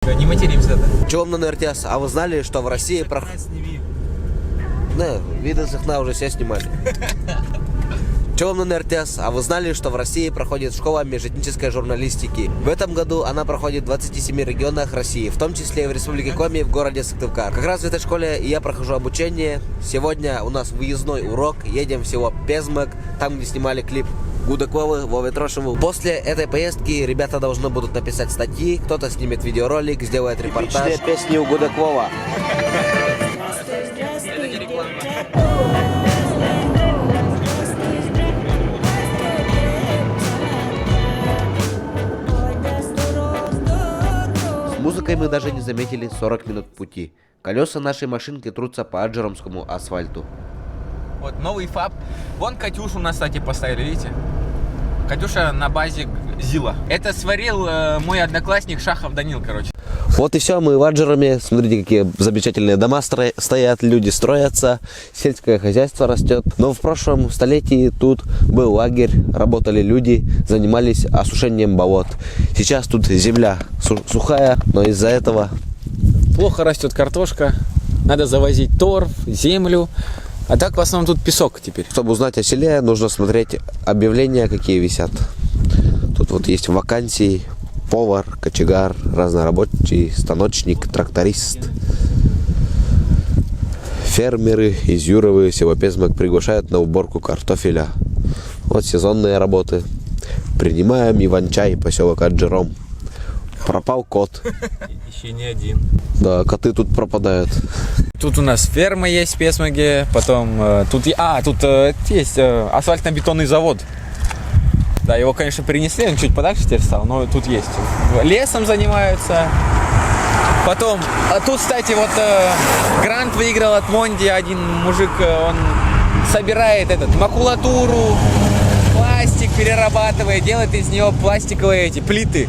Не материмся, да? Чего вам на РТС? А вы знали, что в России Не, виды с окна уже все снимали. Чего вам на РТС? А вы знали, что в России проходит школа межэтнической журналистики? В этом году она проходит в 27 регионах России, в том числе и в Республике Коми, в городе Сыктывкар. Как раз в этой школе я прохожу обучение. Сегодня у нас выездной урок. Едем в село Пезмак, там, где снимали клип Гудакову, Вове Трошеву. После этой поездки ребята должны будут написать статьи, кто-то снимет видеоролик, сделает репортаж. Типичные песни у Гудакова. С музыкой мы даже не заметили 40 минут пути. Колеса нашей машинки трутся по аджеромскому асфальту. Вот новый ФАП. Вон Катюшу на сайте поставили, видите? Катюша на базе ЗИЛа. Это сварил мой одноклассник Шахов Данил, короче. Вот и все, мы в Аджероме. Смотрите, какие замечательные дома стоят, люди строятся, сельское хозяйство растет. Но в прошлом столетии тут был лагерь, работали люди, занимались осушением болот. Сейчас тут земля сухая, но из-за этого Плохо растет картошка, надо завозить торф, землю. А так в основном тут песок теперь. Чтобы узнать о селе, нужно смотреть объявления, какие висят. Тут вот есть вакансии: повар, кочегар, разнорабочий, станочник, тракторист. Фермеры из Юровы, село Пезмак приглашают на уборку картофеля. Вот сезонные работы. Принимаем Иван-чай, поселок Аджером. Пропал кот. Еще не один. Да, коты тут пропадают. Тут у нас ферма есть в Пезмаге, потом тут есть асфальтно-бетонный завод. Да, его, конечно, перенесли, он чуть подальше теперь стал, но тут есть. Лесом занимаются. Потом, тут, кстати, вот грант выиграл от Монди один мужик, он собирает макулатуру, пластик перерабатывает, делает из него пластиковые эти плиты.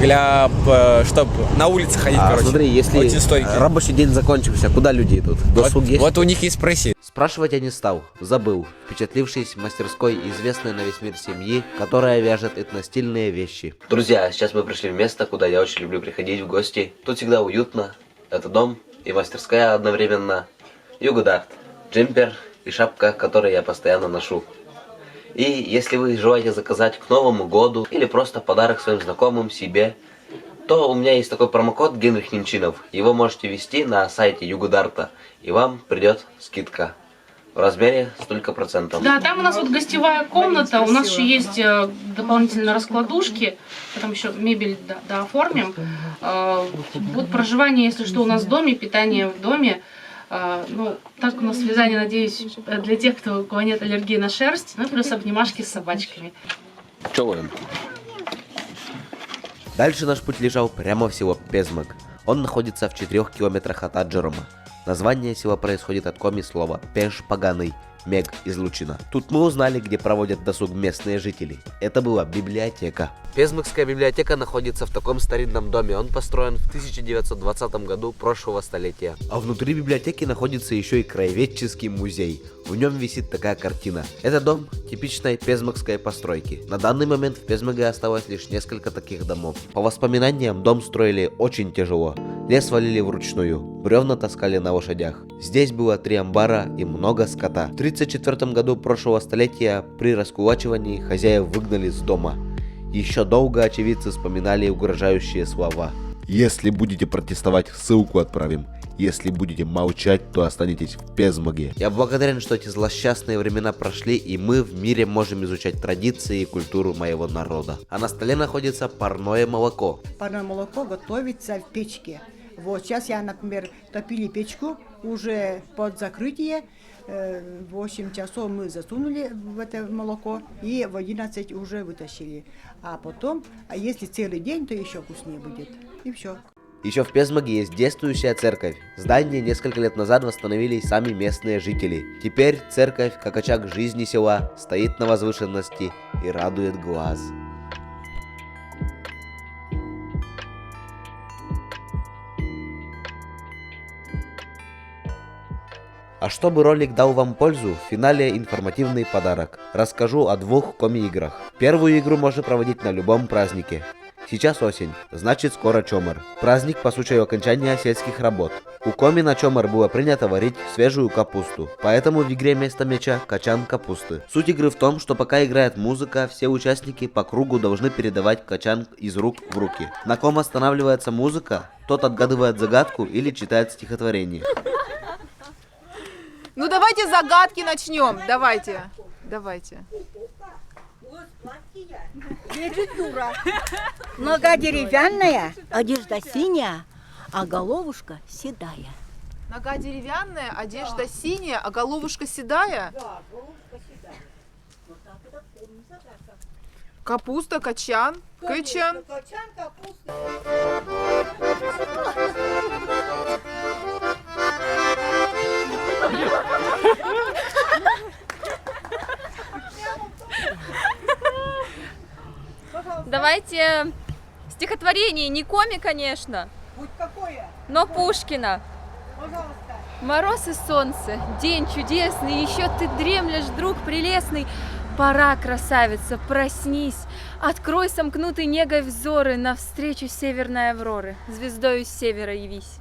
Чтобы на улице ходить, короче. Смотри, если рабочий день закончился, куда люди идут? Досуг есть? Вот у них и спроси. Спрашивать я не стал, забыл, впечатлившись мастерской известной на весь мир семьи, которая вяжет этностильные вещи. Друзья, сейчас мы пришли в место, куда я очень люблю приходить в гости. Тут всегда уютно, это дом и мастерская одновременно. Югодарт, джемпер и шапка, которую я постоянно ношу. И если вы желаете заказать к Новому году или просто подарок своим знакомым, себе, то у меня есть такой промокод Генрих Немчинов. Его можете ввести на сайте Югодарта, и вам придет скидка в размере столько процентов. Да, там у нас вот гостевая комната, у нас еще есть дополнительно раскладушки, потом еще мебель дооформим. Вот проживание, если что, у нас в доме, питание в доме. Ну, так у нас вязание, надеюсь, для тех, у кого нет аллергии на шерсть, ну, плюс обнимашки с собачками. Чёлаем. Дальше наш путь лежал прямо в село Пезмак. Он находится в 4 километрах от Аджерома. Название села происходит от коми слова «пеш поганый», «мег» излучина. Тут мы узнали, где проводят досуг местные жители. Это была библиотека. Пезмакская библиотека находится в таком старинном доме. Он построен в 1920 году прошлого столетия. А внутри библиотеки находится еще и краеведческий музей. В нем висит такая картина. Это дом типичной пезмакской постройки. На данный момент в Пезмаге осталось лишь несколько таких домов. По воспоминаниям, дом строили очень тяжело. Лес валили вручную, бревна таскали на лошадях. Здесь было 3 амбара и много скота. В 1934 году прошлого столетия при раскулачивании хозяев выгнали с дома. Еще долго очевидцы вспоминали угрожающие слова: «Если будете протестовать, ссылку отправим. Если будете молчать, то останетесь в Пезмаге». Я благодарен, что эти злосчастные времена прошли, и мы в мире можем изучать традиции и культуру моего народа. А на столе находится парное молоко. Парное молоко готовится в печке. Вот сейчас я, например, топили печку уже под закрытие. 8 часов мы засунули в это молоко и в 11 уже вытащили. А потом, если целый день, то еще вкуснее будет. И все. Еще в Пезмаге есть действующая церковь. Здание несколько лет назад восстановили сами местные жители. Теперь церковь, как очаг жизни села, стоит на возвышенности и радует глаз. А чтобы ролик дал вам пользу, в финале информативный подарок. Расскажу о 2 коми-играх. Первую игру можно проводить на любом празднике. Сейчас осень, значит скоро чомор. Праздник по случаю окончания сельских работ. У Коми на чомор было принято варить свежую капусту, поэтому в игре вместо мяча качан капусты. Суть игры в том, что пока играет музыка, все участники по кругу должны передавать качан из рук в руки. На ком останавливается музыка, тот отгадывает загадку или читает стихотворение. Ну давайте загадки начнем. Давайте. Нога деревянная, одежда синяя, а головушка седая. Нога деревянная, одежда синяя, а головушка седая. Капуста, качан, кычан. Давайте стихотворение, не Коми, конечно, но Пушкина. Мороз и солнце, день чудесный, еще ты дремлешь, друг прелестный. Пора, красавица, проснись, открой сомкнутый негой взоры навстречу северной авроры, звездою с севера явись.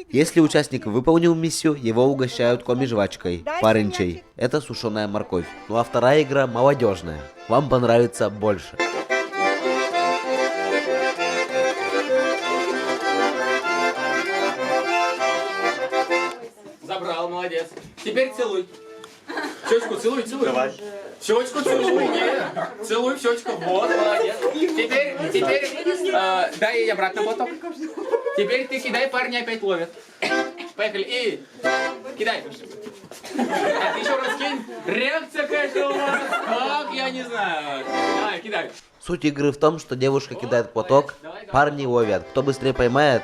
Если участник выполнил миссию, его угощают коми-жвачкой, парынчей. Это сушеная морковь. Ну а вторая игра молодежная. Вам понравится больше. Забрал, молодец. Теперь целуй. Щечку целуй. Давай. Щечку целуй. Целуй в щечку. Вот, молодец. Теперь дай ей обратно платок. Теперь ты кидай, парни опять ловят. Поехали. И кидай. А ты еще раз кинь. Реакция какая-то у вас. Как? Я не знаю. Давай, кидай. Суть игры в том, что девушка кидает платок, парни ловят. Кто быстрее поймает,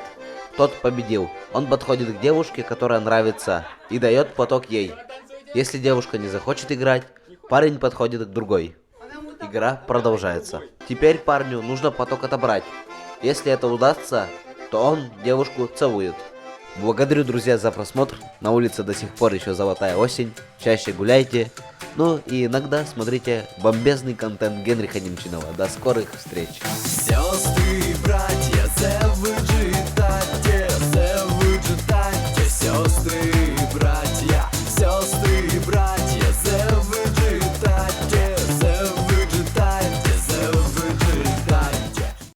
тот победил. Он подходит к девушке, которая нравится, и дает платок ей. Если девушка не захочет играть, парень подходит к другой. Игра продолжается. Теперь парню нужно платок отобрать. Если это удастся, то он девушку целует. Благодарю, друзья, за просмотр. На улице до сих пор еще золотая осень. Чаще гуляйте. Ну и иногда смотрите бомбезный контент Генриха Немчинова. До скорых встреч. Сестры, братья, це ви.